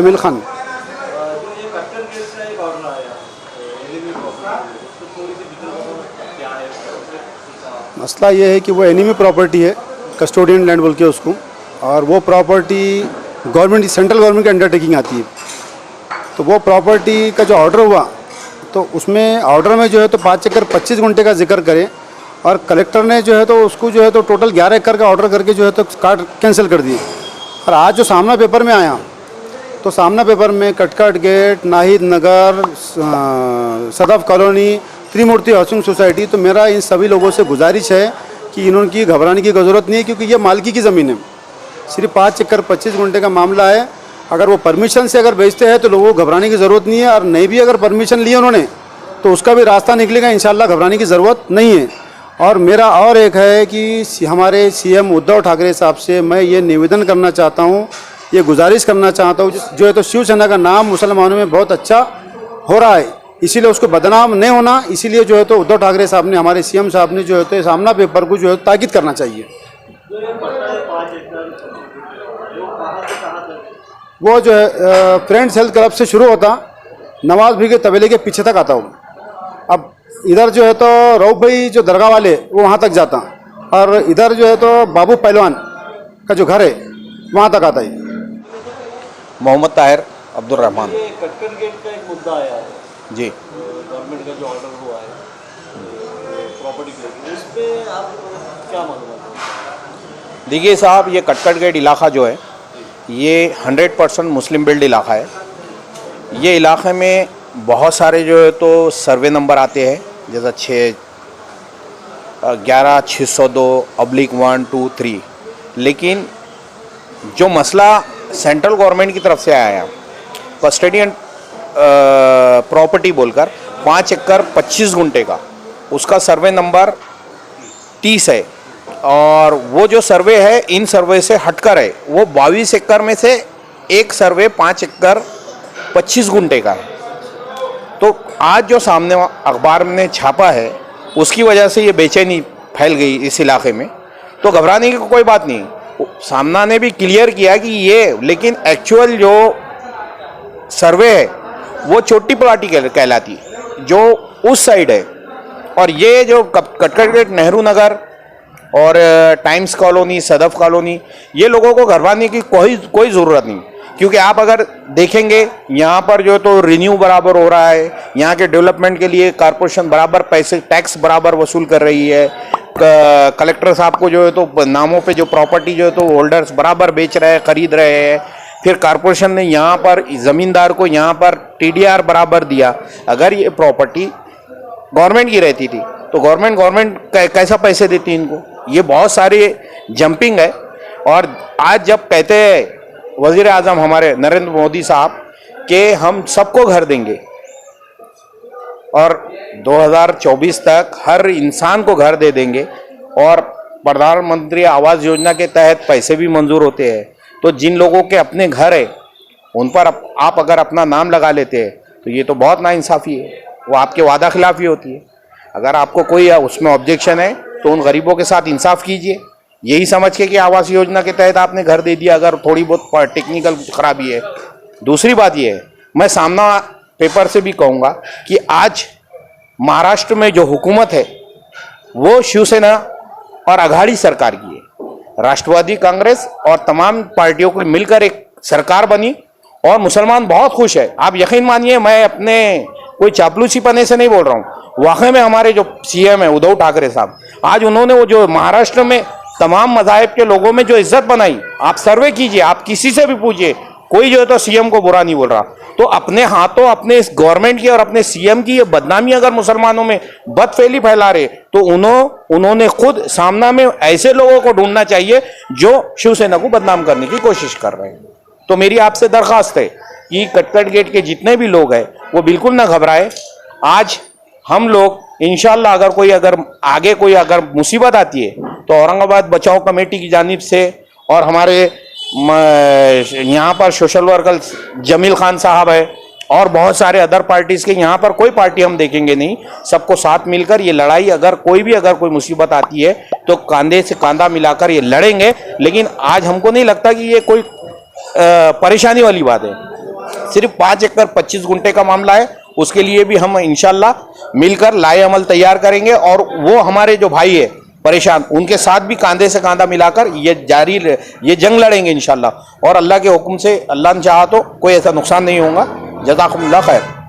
जमील खान। मसला ये है कि वो एनिमी प्रॉपर्टी है, कस्टोडियन लैंड बोल के उसको, और वो प्रॉपर्टी गवर्नमेंट, सेंट्रल गवर्नमेंट की अंडरटेकिंग आती है। तो वो प्रॉपर्टी का जो ऑर्डर हुआ, तो उसमें ऑर्डर में जो है तो 5 एकड़ 25 गुंठे का जिक्र करें, और कलेक्टर ने जो है तो उसको जो है तो टोटल 11 एकड़ का ऑर्डर करके जो है तो कार्ड कैंसिल कर दिए। और आज जो सामना पेपर में आया, तो सामना पेपर में कटकट गेट, नाहिद नगर, सदफ कॉलोनी, त्रिमूर्ति हाउसिंग सोसाइटी, तो मेरा इन सभी लोगों से गुजारिश है कि इन्होंने घबराने की ज़रूरत नहीं है, क्योंकि ये मालिकी की ज़मीन है। सिर्फ 5 एकड़ 25 गुंठे का मामला है। अगर वो परमिशन से अगर बेचते हैं तो लोगों को घबराने की ज़रूरत नहीं है, और नहीं भी अगर परमिशन ली उन्होंने तो उसका भी रास्ता निकलेगा, इंशाल्लाह घबराने की ज़रूरत नहीं है। और मेरा और एक है कि हमारे सीएम उद्धव ठाकरे साहब से मैं ये निवेदन करना चाहता हूँ, ये गुजारिश करना चाहता हूँ, जो है तो शिवसेना का नाम मुसलमानों में बहुत अच्छा हो रहा है, इसीलिए उसको बदनाम नहीं होना, इसीलिए जो है तो उद्धव ठाकरे साहब ने, हमारे सीएम साहब ने जो है तो सामना पेपर को जो है ताकीद करना चाहिए। वो जो है फ्रेंड्स हेल्थ क्लब से शुरू होता, नवाज भाई के तबेले के पीछे तक आता हूँ। अब इधर जो है तो रऊफ भाई जो दरगाह वाले वो वहाँ तक जाता, और इधर जो है तो बाबू पहलवान का जो घर है वहाँ तक आता है। मोहम्मद ताहिर अब्दुल रहमान। ये कटकट गेट का एक मुद्दा आया है जी, गवर्नमेंट का जो ऑर्डर हुआ है प्रॉपर्टी के, इस पे आप क्या मालूम है? देखिए साहब, ये कटकट गेट इलाका जो है ये 100% मुस्लिम बिल्ड इलाका है। ये इलाके में बहुत सारे जो है तो सर्वे नंबर आते हैं, जैसा 11/602/1, 2, 3। लेकिन जो मसला सेंट्रल गवर्नमेंट की तरफ से आया, कस्टोडियन प्रॉपर्टी बोलकर 5 एकड़ 25 गुंठे का, उसका सर्वे नंबर 30 है, और वो जो सर्वे है इन सर्वे से हटकर है, वो 22 एकड़ में से एक सर्वे 5 एकड़ 25 गुंठे का है। तो आज जो सामने अखबार ने छापा है उसकी वजह से ये बेचैनी फैल गई इस इलाके में। तो घबराने की कोई बात नहीं, सामना ने भी क्लियर किया कि ये, लेकिन एक्चुअल जो सर्वे है वो छोटी प्लाटी कहलाती है, जो उस साइड है। और ये जो कटकट गेट, नेहरू नगर और टाइम्स कॉलोनी, सदफ कॉलोनी, ये लोगों को घबराने की कोई ज़रूरत नहीं, क्योंकि आप अगर देखेंगे यहाँ पर जो तो रिन्यू बराबर हो रहा है, यहाँ के डेवलपमेंट के लिए कॉरपोरेशन बराबर पैसे, टैक्स बराबर वसूल कर रही है, कलेक्टर साहब को जो है तो नामों पे जो प्रॉपर्टी जो है तो होल्डर्स बराबर बेच रहे हैं, खरीद रहे हैं। फिर कॉरपोरेशन ने यहाँ पर ज़मींदार को यहाँ पर TDR बराबर दिया। अगर ये प्रॉपर्टी गवर्नमेंट की रहती थी तो गवर्नमेंट कैसा पैसे देती इनको? ये बहुत सारी जंपिंग है। और आज जब कहते हैं वज़ीर आज़म हमारे नरेंद्र मोदी साहब के हम सबको घर देंगे और 2024 तक हर इंसान को घर दे देंगे, और प्रधानमंत्री आवास योजना के तहत पैसे भी मंजूर होते हैं, तो जिन लोगों के अपने घर है उन पर आप अगर अपना नाम लगा लेते हैं तो ये तो बहुत नाइंसाफ़ी है, वो आपके वादा खिलाफी होती है। अगर आपको कोई उसमें ऑब्जेक्शन है तो उन गरीबों के साथ इंसाफ कीजिए, यही समझ के कि आवास योजना के तहत आपने घर दे दिया, अगर थोड़ी बहुत टेक्निकल खराबी है। दूसरी बात ये है, मैं सामना पेपर से भी कहूँगा कि आज महाराष्ट्र में जो हुकूमत है वो शिवसेना और आघाड़ी सरकार की है। राष्ट्रवादी कांग्रेस और तमाम पार्टियों को मिलकर एक सरकार बनी और मुसलमान बहुत खुश है। आप यकीन मानिए, मैं अपने कोई चापलूसी पने से नहीं बोल रहा हूँ, वाकई में हमारे जो CM है उद्धव ठाकरे साहब, आज उन्होंने वो जो महाराष्ट्र में तमाम मज़ाहिब के लोगों में जो इज्जत बनाई, आप सर्वे कीजिए, आप किसी से भी पूछिए, कोई जो है तो CM को बुरा नहीं बोल रहा। तो अपने हाथों अपने इस गवर्नमेंट की और अपने CM की ये बदनामी अगर मुसलमानों में बदफेली फैला रहे तो उन्होंने खुद सामना में ऐसे लोगों को ढूंढना चाहिए जो शिवसेना को बदनाम करने की कोशिश कर रहे हैं। तो मेरी आपसे दरख्वास्त है कि कटकट गेट के जितने भी लोग हैं वो बिल्कुल ना घबराए। आज हम लोग इंशाल्लाह अगर आगे कोई मुसीबत आती है तो औरंगाबाद बचाओ कमेटी की जानिब से और हमारे यहाँ पर सोशल वर्कर जमील खान साहब है और बहुत सारे अदर पार्टीज़ के, यहाँ पर कोई पार्टी हम देखेंगे नहीं, सबको साथ मिलकर ये लड़ाई, अगर कोई मुसीबत आती है तो कंधे से कंधा मिलाकर ये लड़ेंगे। लेकिन आज हमको नहीं लगता कि ये कोई परेशानी वाली बात है। सिर्फ 5 एकड़ 25 गुंठे का मामला है, उसके लिए भी हम इंशाल्लाह मिलकर लाए अमल तैयार करेंगे और वो हमारे जो भाई है परेशान, उनके साथ भी कांधे से कांधा मिलाकर ये जंग लड़ेंगे इंशाल्लाह। और अल्लाह के हुक्म से, अल्लाह ने चाहा तो कोई ऐसा नुकसान नहीं होगा। जज़ाकुमुल्लाह खैर।